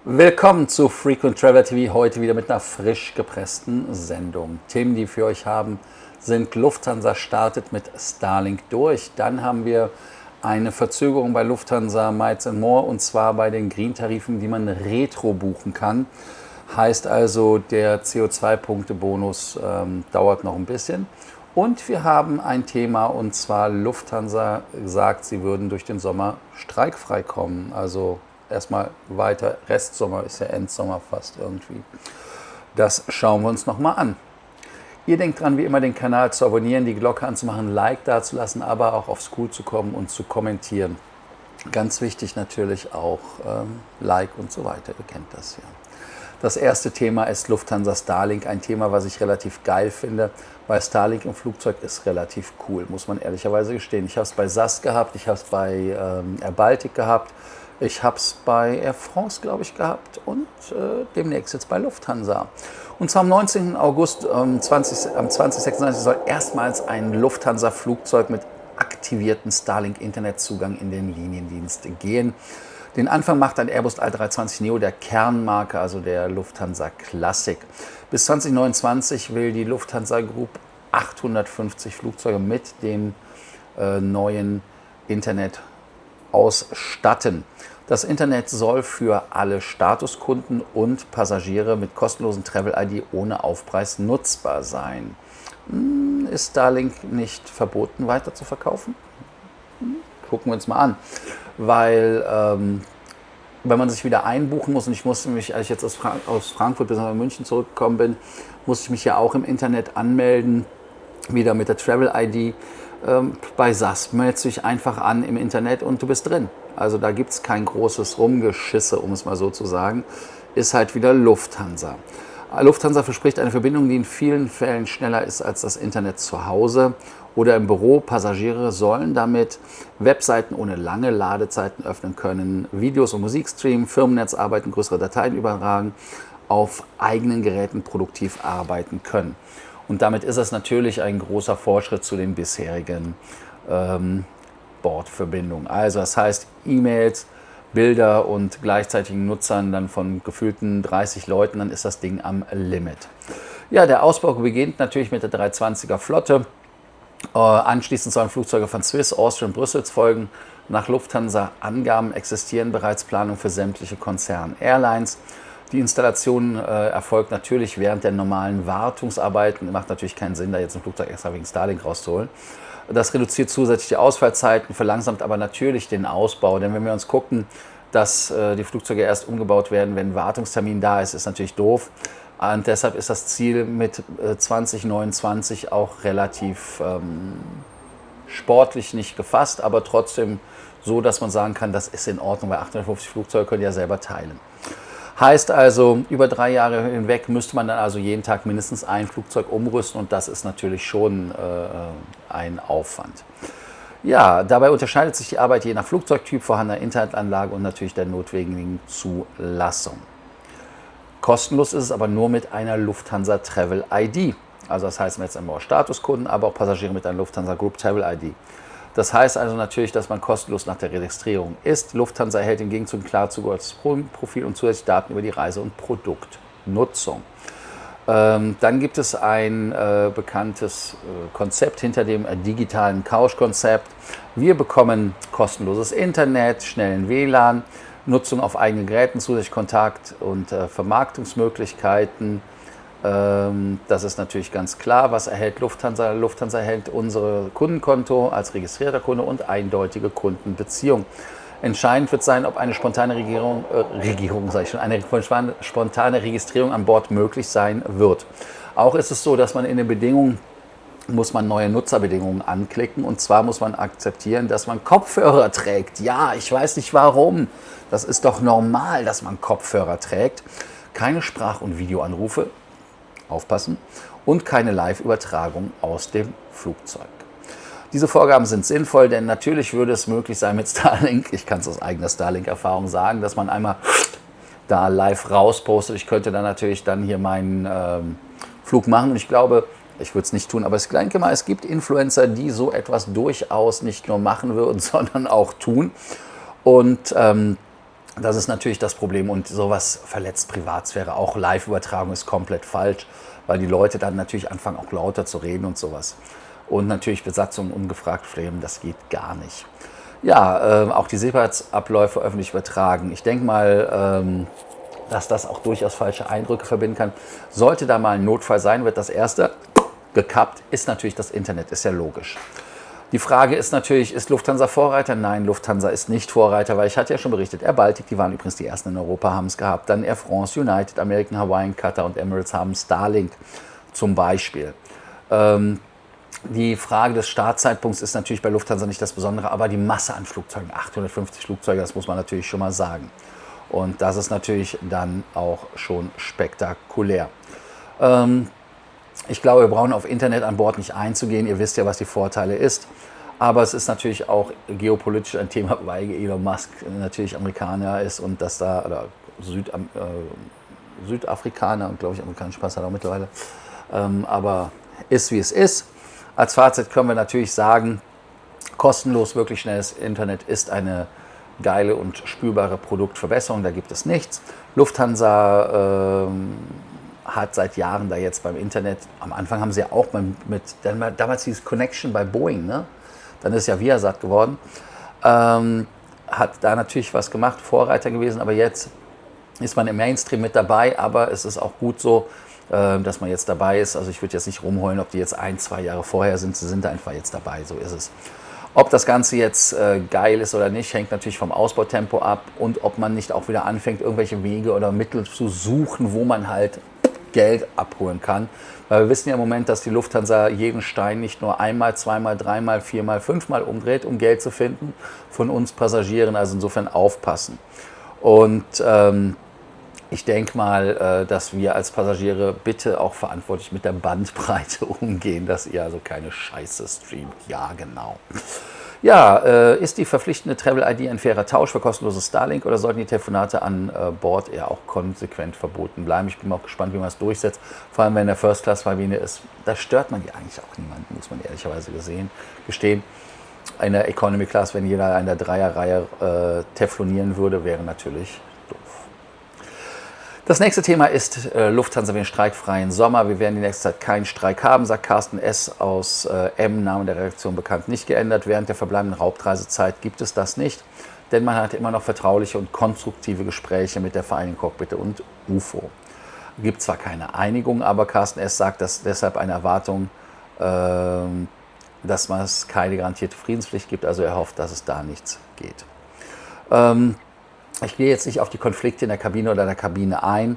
Willkommen zu Frequent Traveler TV, heute wieder mit einer frisch gepressten Sendung. Themen, die wir für euch haben, sind: Lufthansa startet mit Starlink durch. Dann haben wir eine Verzögerung bei Lufthansa Miles & More, und zwar bei den Green-Tarifen, die man retro buchen kann. Heißt also, der CO2-Punkte-Bonus dauert noch ein bisschen. Und wir haben ein Thema, und zwar Lufthansa sagt, sie würden durch den Sommer streikfrei kommen. Also erstmal weiter, Restsommer ist ja Endsommer fast irgendwie. Das schauen wir uns nochmal an. Ihr denkt dran, wie immer den Kanal zu abonnieren, die Glocke anzumachen, ein Like dazulassen, aber auch aufs School zu kommen und zu kommentieren. Ganz wichtig natürlich auch Like und so weiter, ihr kennt das ja. Das erste Thema ist Lufthansa Starlink, ein Thema, was ich relativ geil finde, weil Starlink im Flugzeug ist relativ cool, muss man ehrlicherweise gestehen. Ich habe es bei SAS gehabt, ich habe es bei Air Baltic gehabt, ich habe es bei Air France, glaube ich, gehabt und demnächst jetzt bei Lufthansa. Und zwar am 19. August 2026 soll erstmals ein Lufthansa-Flugzeug mit aktivierten Starlink-Internetzugang in den Liniendienst gehen. Den Anfang macht ein Airbus A320neo, der Kernmarke, also der Lufthansa Classic. Bis 2029 will die Lufthansa Group 850 Flugzeuge mit dem neuen Internet ausstatten. Das Internet soll für alle Statuskunden und Passagiere mit kostenlosen Travel-ID ohne Aufpreis nutzbar sein. Ist Starlink nicht verboten, weiter zu verkaufen? Gucken wir uns mal an. Weil wenn man sich wieder einbuchen muss, und ich musste mich, als ich jetzt aus Frankfurt bis nach München zurückgekommen bin, musste ich mich ja auch im Internet anmelden, wieder mit der Travel-ID. Bei SAS meldest du dich einfach an im Internet und du bist drin. Also da gibt es kein großes Rumgeschisse, um es mal so zu sagen. Ist halt wieder Lufthansa. Lufthansa verspricht eine Verbindung, die in vielen Fällen schneller ist als das Internet zu Hause oder im Büro. Passagiere sollen damit Webseiten ohne lange Ladezeiten öffnen können, Videos und Musik streamen, Firmennetz arbeiten, größere Dateien übertragen, auf eigenen Geräten produktiv arbeiten können. Und damit ist es natürlich ein großer Fortschritt zu den bisherigen Bordverbindungen. Also das heißt, E-Mails, Bilder und gleichzeitigen Nutzern dann von gefühlten 30 Leuten, dann ist das Ding am Limit. Ja, der Ausbau beginnt natürlich mit der 320er Flotte. Anschließend sollen Flugzeuge von Swiss, Austrian, Brussels folgen. Nach Lufthansa-Angaben existieren bereits Planungen für sämtliche Konzern-Airlines. Die Installation erfolgt natürlich während der normalen Wartungsarbeiten. Macht natürlich keinen Sinn, da jetzt ein Flugzeug extra wegen Starlink rauszuholen. Das reduziert zusätzlich die Ausfallzeiten, verlangsamt aber natürlich den Ausbau. Denn wenn wir uns gucken, dass die Flugzeuge erst umgebaut werden, wenn ein Wartungstermin da ist, ist natürlich doof. Und deshalb ist das Ziel mit 2029 auch relativ sportlich nicht gefasst, aber trotzdem so, dass man sagen kann, das ist in Ordnung, weil 850 Flugzeuge können ja selber teilen. Heißt also, über 3 Jahre hinweg müsste man dann also jeden Tag mindestens ein Flugzeug umrüsten, und das ist natürlich schon ein Aufwand. Ja, dabei unterscheidet sich die Arbeit je nach Flugzeugtyp, vorhandener Internetanlage und natürlich der notwendigen Zulassung. Kostenlos ist es aber nur mit einer Lufthansa Travel ID. Also das heißt jetzt einmal Statuskunden, aber auch Passagiere mit einer Lufthansa Group Travel ID. Das heißt also natürlich, dass man kostenlos nach der Registrierung ist. Lufthansa erhält im Gegenzug ein klar zugehöriges Profil und zusätzlich Daten über die Reise- und Produktnutzung. Dann gibt es ein bekanntes Konzept hinter dem digitalen Couch-Konzept. Wir bekommen kostenloses Internet, schnellen WLAN, Nutzung auf eigenen Geräten, zusätzlich Kontakt- und Vermarktungsmöglichkeiten. Das ist natürlich ganz klar. Was erhält Lufthansa? Lufthansa erhält unsere Kundenkonto als registrierter Kunde und eindeutige Kundenbeziehung. Entscheidend wird sein, ob eine spontane spontane Registrierung an Bord möglich sein wird. Auch ist es so, dass man in den Bedingungen muss man neue Nutzerbedingungen anklicken, und zwar muss man akzeptieren, dass man Kopfhörer trägt. Ja, ich weiß nicht warum. Das ist doch normal, dass man Kopfhörer trägt. Keine Sprach- und Videoanrufe, aufpassen, und keine Live-Übertragung aus dem Flugzeug. Diese Vorgaben sind sinnvoll, denn natürlich würde es möglich sein mit Starlink, ich kann es aus eigener Starlink-Erfahrung sagen, dass man einmal da live rauspostet. Ich könnte dann natürlich dann hier meinen Flug machen, und ich glaube, ich würde es nicht tun, aber ich denke mal, es gibt Influencer, die so etwas durchaus nicht nur machen würden, sondern auch tun. Und Das ist natürlich das Problem und sowas verletzt Privatsphäre. Auch Live-Übertragung ist komplett falsch, weil die Leute dann natürlich anfangen auch lauter zu reden und sowas. Und natürlich Besatzungen ungefragt filmen, das geht gar nicht. Ja, auch die Sicherheitsabläufe öffentlich übertragen. Ich denke mal, dass das auch durchaus falsche Eindrücke verbinden kann. Sollte da mal ein Notfall sein, wird das Erste gekappt, ist natürlich das Internet, ist ja logisch. Die Frage ist natürlich, ist Lufthansa Vorreiter? Nein, Lufthansa ist nicht Vorreiter, weil ich hatte ja schon berichtet, Air Baltic, die waren übrigens die ersten in Europa, haben es gehabt. Dann Air France, United, American, Hawaiian, Qatar und Emirates haben Starlink zum Beispiel. Die Frage des Startzeitpunkts ist natürlich bei Lufthansa nicht das Besondere, aber die Masse an Flugzeugen, 850 Flugzeuge, das muss man natürlich schon mal sagen. Und das ist natürlich dann auch schon spektakulär. Ich glaube, wir brauchen auf Internet an Bord nicht einzugehen. Ihr wisst ja, was die Vorteile ist. Aber es ist natürlich auch geopolitisch ein Thema, weil Elon Musk natürlich Amerikaner ist und dass da, oder Südafrikaner und glaube ich amerikanischen Pass hat auch mittlerweile. Aber ist wie es ist. Als Fazit können wir natürlich sagen, kostenlos, wirklich schnelles Internet ist eine geile und spürbare Produktverbesserung. Da gibt es nichts. Lufthansa hat seit Jahren da jetzt beim Internet, am Anfang haben sie ja auch damals hieß Connection bei Boeing, ne? Dann ist ja Viasat geworden, hat da natürlich was gemacht, Vorreiter gewesen, aber jetzt ist man im Mainstream mit dabei, aber es ist auch gut so, dass man jetzt dabei ist. Also ich würde jetzt nicht rumheulen, ob die jetzt 1-2 Jahre vorher sind, sie sind einfach jetzt dabei, so ist es. Ob das Ganze jetzt geil ist oder nicht, hängt natürlich vom Ausbautempo ab und ob man nicht auch wieder anfängt, irgendwelche Wege oder Mittel zu suchen, wo man halt Geld abholen kann. Weil wir wissen ja im Moment, dass die Lufthansa jeden Stein nicht nur einmal, zweimal, dreimal, viermal, fünfmal umdreht, um Geld zu finden von uns Passagieren. Also insofern aufpassen. Und ich denke mal, dass wir als Passagiere bitte auch verantwortlich mit der Bandbreite umgehen, dass ihr also keine Scheiße streamt. Ja, genau. Ja, ist die verpflichtende Travel-ID ein fairer Tausch für kostenloses Starlink oder sollten die Telefonate an Bord eher auch konsequent verboten bleiben? Ich bin mal auch gespannt, wie man es durchsetzt. Vor allem, wenn der First-Class-Kabine ist, da stört man ja eigentlich auch niemanden, muss man ehrlicherweise gestehen. In der Economy-Class, wenn jeder in der Dreierreihe teflonieren würde, wäre natürlich doof. Das nächste Thema ist Lufthansa den streikfreien Sommer. Wir werden in nächster Zeit keinen Streik haben, sagt Carsten S. aus M, Name der Redaktion bekannt, nicht geändert. Während der verbleibenden Hauptreisezeit gibt es das nicht, denn man hat immer noch vertrauliche und konstruktive Gespräche mit der Vereinigung Cockpit und UFO. Es gibt zwar keine Einigung, aber Carsten S. sagt, dass deshalb eine Erwartung, dass es keine garantierte Friedenspflicht gibt. Also er hofft, dass es da nichts geht. Ich gehe jetzt nicht auf die Konflikte in der Kabine oder der Kabine ein,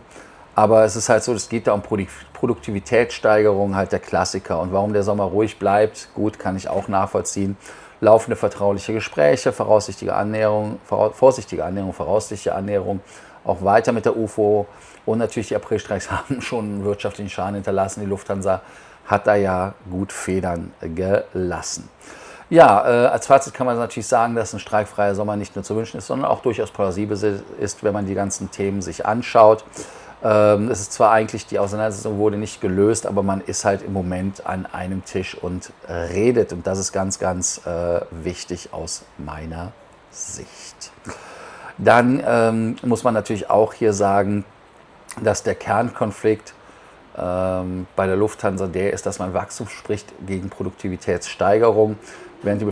aber es ist halt so, es geht da um Produktivitätssteigerung, halt der Klassiker. Und warum der Sommer ruhig bleibt, gut, kann ich auch nachvollziehen. Laufende vertrauliche Gespräche, voraussichtliche Annäherung, voraussichtliche Annäherung, auch weiter mit der UFO. Und natürlich die Aprilstreiks haben schon einen wirtschaftlichen Schaden hinterlassen. Die Lufthansa hat da ja gut Federn gelassen. Ja, als Fazit kann man natürlich sagen, dass ein streikfreier Sommer nicht nur zu wünschen ist, sondern auch durchaus plausibel ist, wenn man die ganzen Themen sich anschaut. Es ist zwar eigentlich, die Auseinandersetzung wurde nicht gelöst, aber man ist halt im Moment an einem Tisch und redet. Und das ist ganz, ganz wichtig aus meiner Sicht. Dann muss man natürlich auch hier sagen, dass der Kernkonflikt bei der Lufthansa der ist, dass man Wachstum spricht gegen Produktivitätssteigerung, während die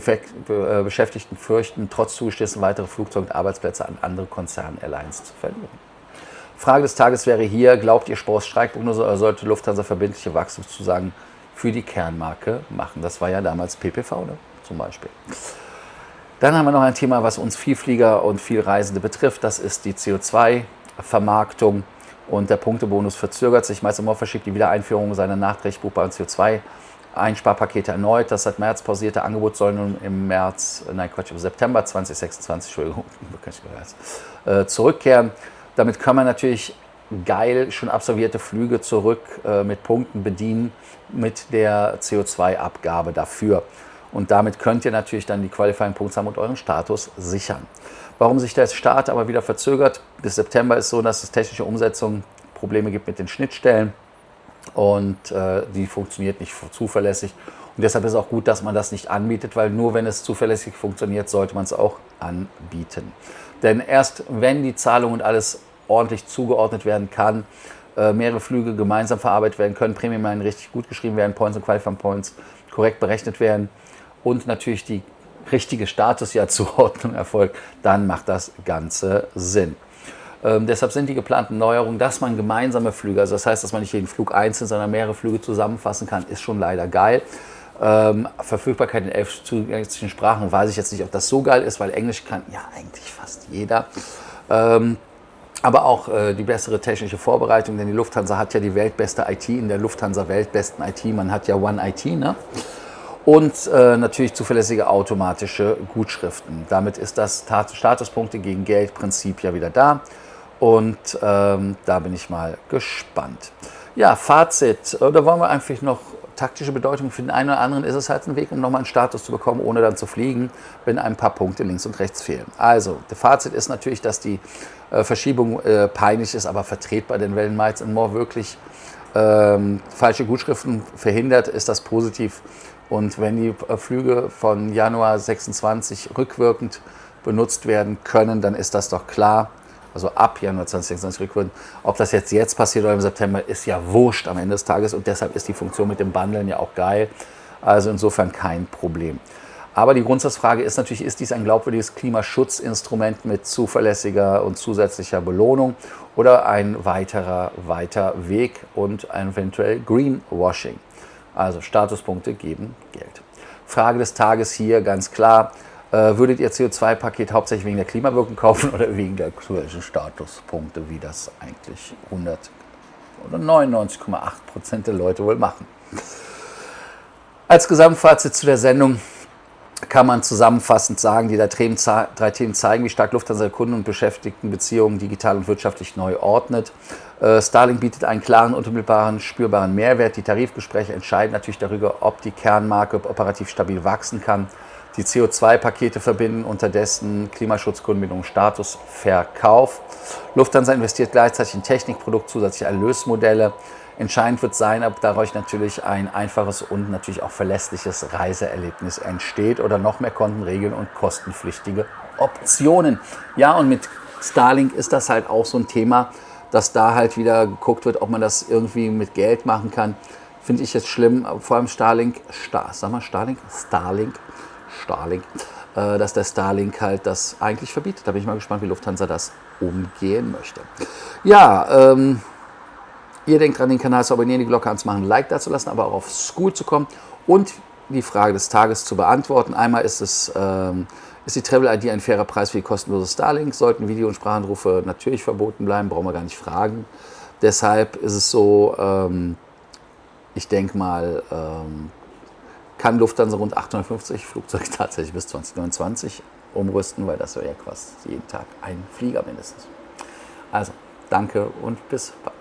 Beschäftigten fürchten, trotz Zugeständnissen weitere Flugzeuge und Arbeitsplätze an andere Konzern-Airlines zu verlieren. Frage des Tages wäre hier, glaubt ihr Spors Streikprognose oder sollte Lufthansa verbindliche Wachstumszusagen für die Kernmarke machen? Das war ja damals PPV, ne? Zum Beispiel. Dann haben wir noch ein Thema, was uns Vielflieger und Vielreisende betrifft. Das ist die CO2-Vermarktung. Und der Punktebonus verzögert sich. Meister verschiebt die Wiedereinführung seiner nachträglich buchbaren CO2-Einsparpakete erneut. Das seit März pausierte Angebot soll nun im September 2026 zurückkehren. Damit kann man natürlich geil schon absolvierte Flüge zurück mit Punkten bedienen mit der CO2-Abgabe dafür. Und damit könnt ihr natürlich dann die Qualifying-Punkte haben und euren Status sichern. Warum sich der Start aber wieder verzögert bis September ist so, dass es technische Umsetzung Probleme gibt mit den Schnittstellen und die funktioniert nicht zuverlässig Und deshalb ist es auch gut, dass man das nicht anbietet, weil nur wenn es zuverlässig funktioniert, sollte man es auch anbieten. Denn erst wenn die Zahlung und alles ordentlich zugeordnet werden kann, mehrere Flüge gemeinsam verarbeitet werden können, Premium-Line richtig gut geschrieben werden, Points und Qualifying Points korrekt berechnet werden und natürlich die richtige Statusjahrzuordnung erfolgt, dann macht das Ganze Sinn. Deshalb sind die geplanten Neuerungen, dass man gemeinsame Flüge, also das heißt, dass man nicht jeden Flug einzeln, sondern mehrere Flüge zusammenfassen kann, ist schon leider geil. Verfügbarkeit in 11 zusätzlichen Sprachen, weiß ich jetzt nicht, ob das so geil ist, weil Englisch kann ja eigentlich fast jeder. Aber auch die bessere technische Vorbereitung, denn die Lufthansa hat ja die weltbeste IT, in der Lufthansa weltbesten IT, man hat ja One IT, ne? Und natürlich zuverlässige automatische Gutschriften. Damit ist das Statuspunkte gegen Geld-Prinzip ja wieder da. Und da bin ich mal gespannt. Ja, Fazit. Da wollen wir einfach noch taktische Bedeutung. Für den einen oder anderen ist es halt ein Weg, um nochmal einen Status zu bekommen, ohne dann zu fliegen, wenn ein paar Punkte links und rechts fehlen. Also, der Fazit ist natürlich, dass die Verschiebung peinlich ist, aber vertretbar, denn wenn Miles & More wirklich falsche Gutschriften verhindert, ist das positiv. Und wenn die Flüge von Januar 26 rückwirkend benutzt werden können, dann ist das doch klar. Also ab Januar 2026 rückwirkend. Ob das jetzt passiert oder im September, ist ja wurscht am Ende des Tages. Und deshalb ist die Funktion mit dem Bundeln ja auch geil. Also insofern kein Problem. Aber die Grundsatzfrage ist natürlich, ist dies ein glaubwürdiges Klimaschutzinstrument mit zuverlässiger und zusätzlicher Belohnung oder ein weiter Weg und eventuell Greenwashing? Also Statuspunkte geben Geld. Frage des Tages hier ganz klar. Würdet ihr CO2-Paket hauptsächlich wegen der Klimawirkung kaufen oder wegen der aktuellen Statuspunkte, wie das eigentlich 100 oder 99,8% der Leute wohl machen? Als Gesamtfazit zu der Sendung kann man zusammenfassend sagen, die drei Themen zeigen, wie stark Lufthansa Kunden- und Beschäftigtenbeziehungen digital und wirtschaftlich neu ordnet. Starlink bietet einen klaren, unmittelbaren, spürbaren Mehrwert. Die Tarifgespräche entscheiden natürlich darüber, ob die Kernmarke operativ stabil wachsen kann. Die CO2-Pakete verbinden unterdessen Klimaschutz, Kundenbindung, Status, Verkauf. Lufthansa investiert gleichzeitig in Technik, Produkt, zusätzliche Erlösmodelle. Entscheidend wird sein, ob dadurch natürlich ein einfaches und natürlich auch verlässliches Reiseerlebnis entsteht oder noch mehr Kontenregeln und kostenpflichtige Optionen. Ja, und mit Starlink ist das halt auch so ein Thema, dass da halt wieder geguckt wird, ob man das irgendwie mit Geld machen kann. Finde ich jetzt schlimm, vor allem Starlink, dass der Starlink halt das eigentlich verbietet. Da bin ich mal gespannt, wie Lufthansa das umgehen möchte. Ja, ihr denkt dran, den Kanal zu abonnieren, die Glocke anzumachen, ein Like dazu lassen, aber auch auf School zu kommen und die Frage des Tages zu beantworten. Einmal ist die Travel-ID ein fairer Preis für die kostenlose Starlink? Sollten Video- und Sprachanrufe natürlich verboten bleiben, brauchen wir gar nicht fragen. Deshalb ist es so, ich denke mal, kann Lufthansa rund 850 Flugzeuge tatsächlich bis 2029 umrüsten, weil das wäre ja quasi jeden Tag ein Flieger mindestens. Also, danke und bis bald.